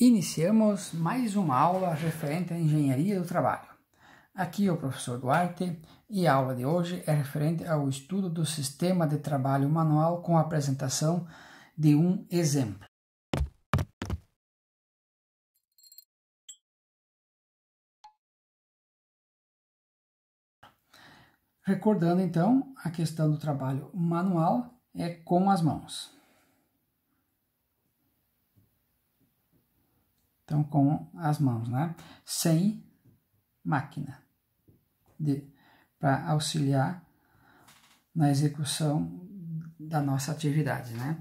Iniciamos mais uma aula referente à engenharia do trabalho. Aqui é o professor Duarte e a aula de hoje é referente ao estudo do sistema de trabalho manual com a apresentação de um exemplo. Recordando então, a questão do trabalho manual é com as mãos. Então, com as mãos, né? Sem máquina, para auxiliar na execução da nossa atividade, né?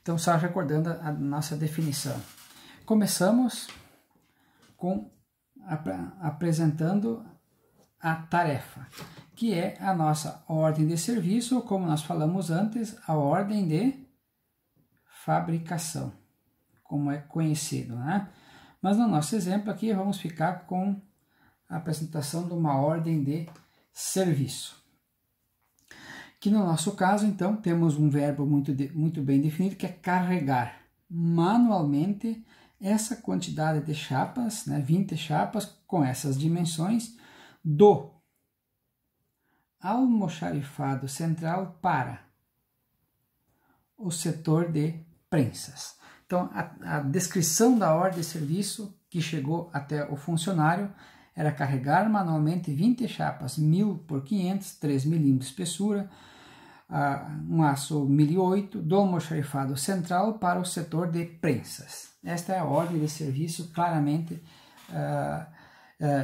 Então, só recordando a nossa definição. Começamos com apresentando a tarefa, que é a nossa ordem de serviço, ou como nós falamos antes, a ordem de fabricação, como é conhecido, né? Mas no nosso exemplo aqui vamos ficar com a apresentação de uma ordem de serviço. Que no nosso caso, então, temos um verbo muito bem definido, que é carregar manualmente essa quantidade de chapas, né, 20 chapas com essas dimensões, do almoxarifado central para o setor de prensas. Então, a descrição da ordem de serviço que chegou até o funcionário era carregar manualmente 20 chapas 1000 por 500, 3 mm de espessura, um aço 1008 do almoxarifado central para o setor de prensas. Esta é a ordem de serviço claramente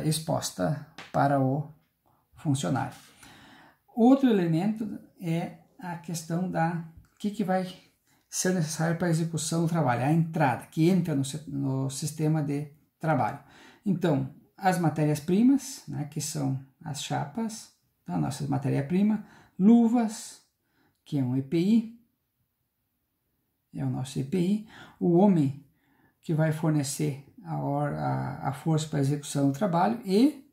exposta para o funcionário. Outro elemento é a questão da que vai ser necessário para a execução do trabalho, a entrada, que entra no sistema de trabalho. Então, as matérias-primas, né, que são as chapas, a nossa matéria-prima, luvas, que é um EPI, é o nosso EPI, o homem que vai fornecer a força para a execução do trabalho e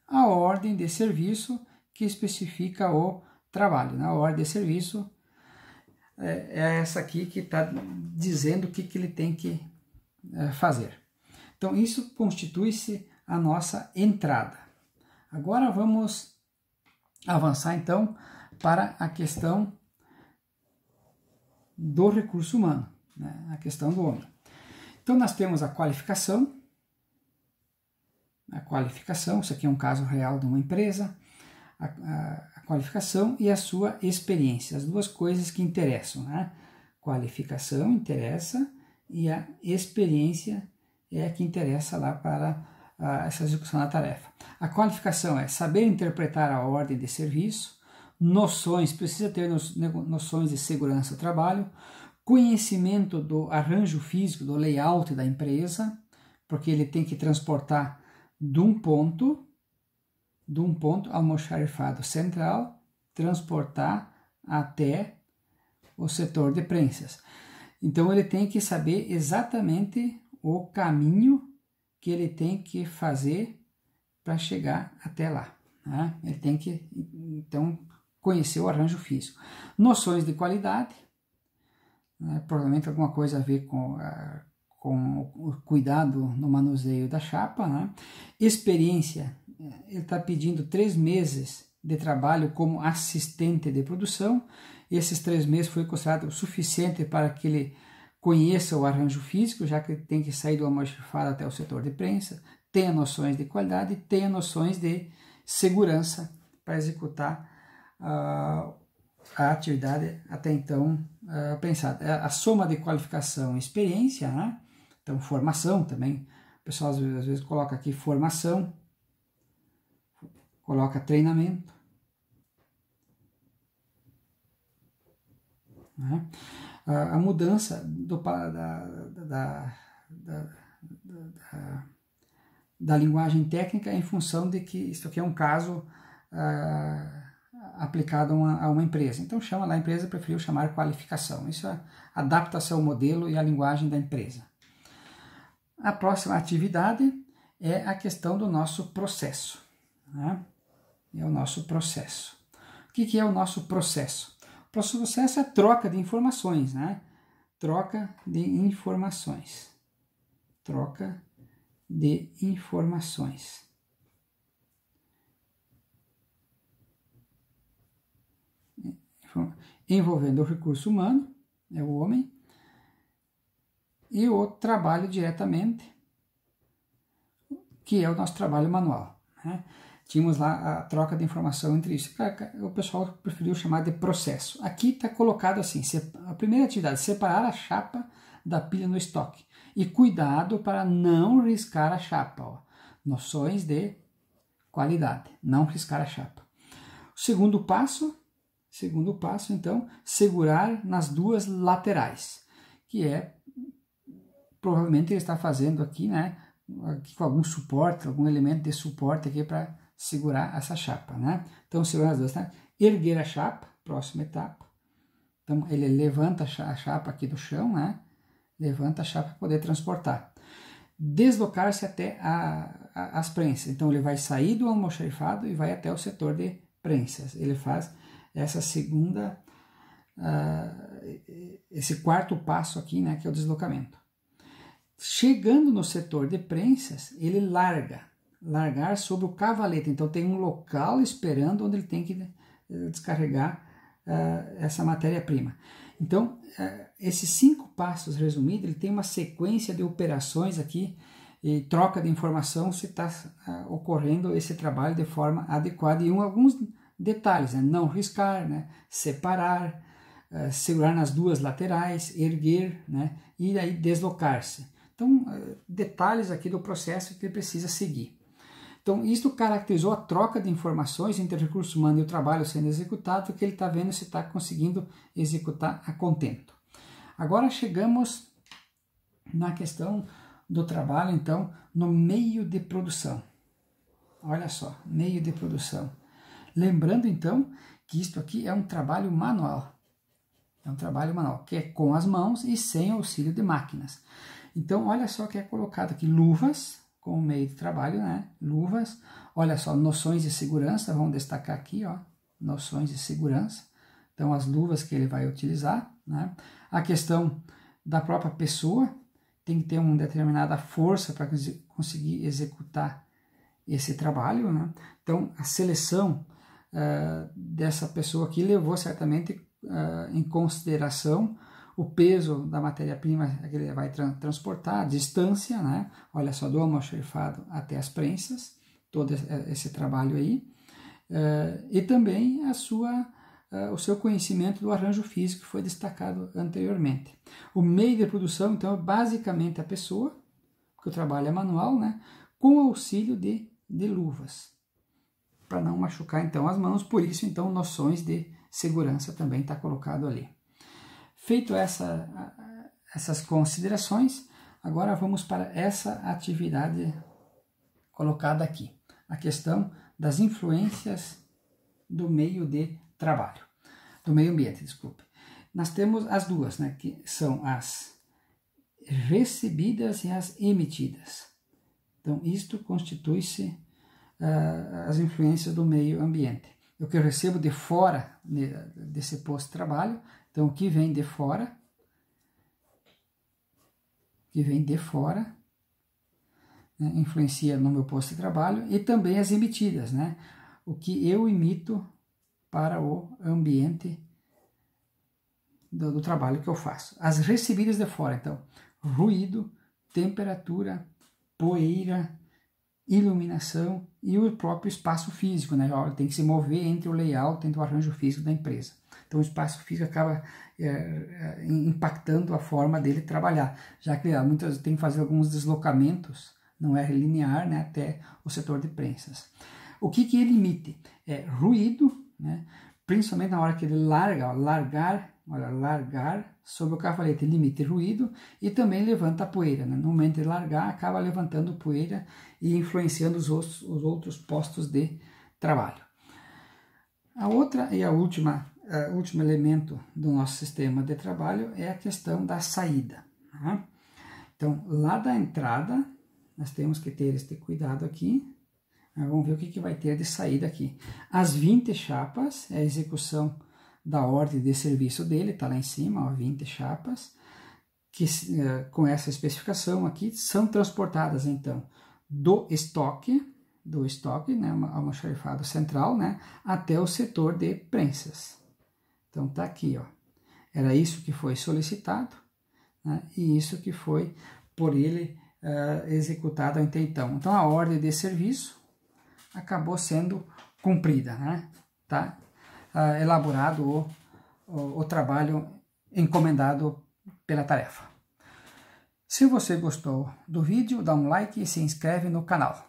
a ordem de serviço que especifica o trabalho. A ordem de serviço é essa aqui que está dizendo o que ele tem que fazer. Então, isso constitui-se a nossa entrada. Agora vamos avançar, então, para a questão do recurso humano, né? A questão do homem. Então, nós temos a qualificação. A qualificação, isso aqui é um caso real de uma empresa. A qualificação e a sua experiência, as duas coisas que interessam, né? Qualificação interessa e a experiência é a que interessa lá para essa execução da tarefa. A qualificação é saber interpretar a ordem de serviço, noções, precisa ter noções de segurança do trabalho, conhecimento do arranjo físico, do layout da empresa, porque ele tem que transportar de um ponto almoxarifado central, transportar até o setor de prensas. Então ele tem que saber exatamente o caminho que ele tem que fazer para chegar até lá, né? Ele tem que, então, conhecer o arranjo físico. Noções de qualidade, né? Provavelmente alguma coisa a ver com o cuidado no manuseio da chapa, né? Experiência, ele está pedindo 3 meses de trabalho como assistente de produção. Esses 3 meses foi considerado o suficiente para que ele conheça o arranjo físico, já que ele tem que sair do almoxarifado até o setor de prensa, tenha noções de qualidade, tenha noções de segurança para executar a atividade até então pensada. A soma de qualificação e experiência, né? Então, formação também. O pessoal às vezes coloca aqui formação, coloca treinamento, né? A mudança da linguagem técnica em função de que isso aqui é um caso aplicado a uma empresa. Então, chama lá, a empresa preferiu chamar qualificação. Isso adapta-se ao modelo e à linguagem da empresa. A próxima atividade é a questão do nosso processo, né? É o nosso processo. O que é o nosso processo? O processo é a troca de informações, né? Troca de informações. troca de informações. Envolvendo o recurso humano, é o homem, e o trabalho diretamente, que é o nosso trabalho manual, né? Tínhamos lá a troca de informação entre isso. O pessoal preferiu chamar de processo. Aqui está colocado assim, a primeira atividade, separar a chapa da pilha no estoque. E cuidado para não riscar a chapa. Ó. Noções de qualidade, não riscar a chapa. O segundo passo, então, segurar nas duas laterais, que é, provavelmente ele está fazendo aqui, né, aqui com algum suporte, algum elemento de suporte aqui para segurar essa chapa, né? Então, segurar as duas, tá? Erguer a chapa, próxima etapa. Então, ele levanta a chapa aqui do chão, né? Levanta a chapa para poder transportar. Deslocar-se até as prensas. Então, ele vai sair do almoxarifado e vai até o setor de prensas. Ele faz essa segunda, esse quarto passo aqui, né? Que é o deslocamento. Chegando no setor de prensas, ele largar sobre o cavalete. Então tem um local esperando onde ele tem que descarregar essa matéria-prima. Então, esses 5 passos resumidos, ele tem uma sequência de operações aqui e troca de informação se está ocorrendo esse trabalho de forma adequada. E alguns detalhes, né? Não riscar, né? Separar, segurar nas duas laterais, erguer, né? E aí deslocar-se. Então, detalhes aqui do processo que ele precisa seguir. Então, isto caracterizou a troca de informações entre o recurso humano e o trabalho sendo executado, que ele está vendo se está conseguindo executar a contento. Agora chegamos na questão do trabalho, então, no meio de produção. Olha só, meio de produção. Lembrando, então, que isto aqui é um trabalho manual. É um trabalho manual, que é com as mãos e sem auxílio de máquinas. Então, olha só que é colocado aqui luvas, com o meio de trabalho, né? Luvas, olha só, noções de segurança, vamos destacar aqui, ó, noções de segurança. Então, as luvas que ele vai utilizar, né? A questão da própria pessoa, tem que ter uma determinada força para conseguir executar esse trabalho, né? Então, a seleção dessa pessoa aqui levou certamente em consideração o peso da matéria-prima que ele vai transportar, a distância, né? Olha só, do almoxarifado até as prensas, todo esse trabalho aí, e também o seu conhecimento do arranjo físico que foi destacado anteriormente. O meio de produção, então, é basicamente a pessoa, porque o trabalho é manual, né? Com auxílio de luvas, para não machucar, então, as mãos, por isso, então, noções de segurança também está colocado ali. Feito essas considerações, agora vamos para essa atividade colocada aqui, a questão das influências do meio de trabalho, do meio ambiente, desculpe. Nós temos as duas, né, que são as recebidas e as emitidas. Então, isto constitui-se as influências do meio ambiente. O que eu recebo de fora desse posto de trabalho, então o que vem de fora, né, influencia no meu posto de trabalho, e também as emitidas, né, o que eu emito para o ambiente do trabalho que eu faço. As recebidas de fora, então, ruído, temperatura, poeira, iluminação e o próprio espaço físico, né? Ele tem que se mover entre o layout, entre o arranjo físico da empresa. Então o espaço físico acaba impactando a forma dele trabalhar, já que muitas vezes tem que fazer alguns deslocamentos, não é linear, né, até o setor de prensas. O que ele emite? É ruído, né? Principalmente na hora que ele largar sobre o cavalete, ele emite ruído e também levanta a poeira, né? No momento de largar, acaba levantando poeira e influenciando os outros postos de trabalho. A outra e o último elemento do nosso sistema de trabalho é a questão da saída, né? Então, lá da entrada, nós temos que ter este cuidado aqui. Vamos ver o que vai ter de saída aqui. As 20 chapas é a execução da ordem de serviço dele, está lá em cima, ó, 20 chapas. que com essa especificação aqui são transportadas então do estoque, né, almoxarifado central, né, até o setor de prensas. Então tá aqui, ó. Era isso que foi solicitado, né, e isso que foi por ele executado até então. Então a ordem de serviço acabou sendo cumprida, né? Tá elaborado o trabalho encomendado pela tarefa. Se você gostou do vídeo, dá um like e se inscreve no canal.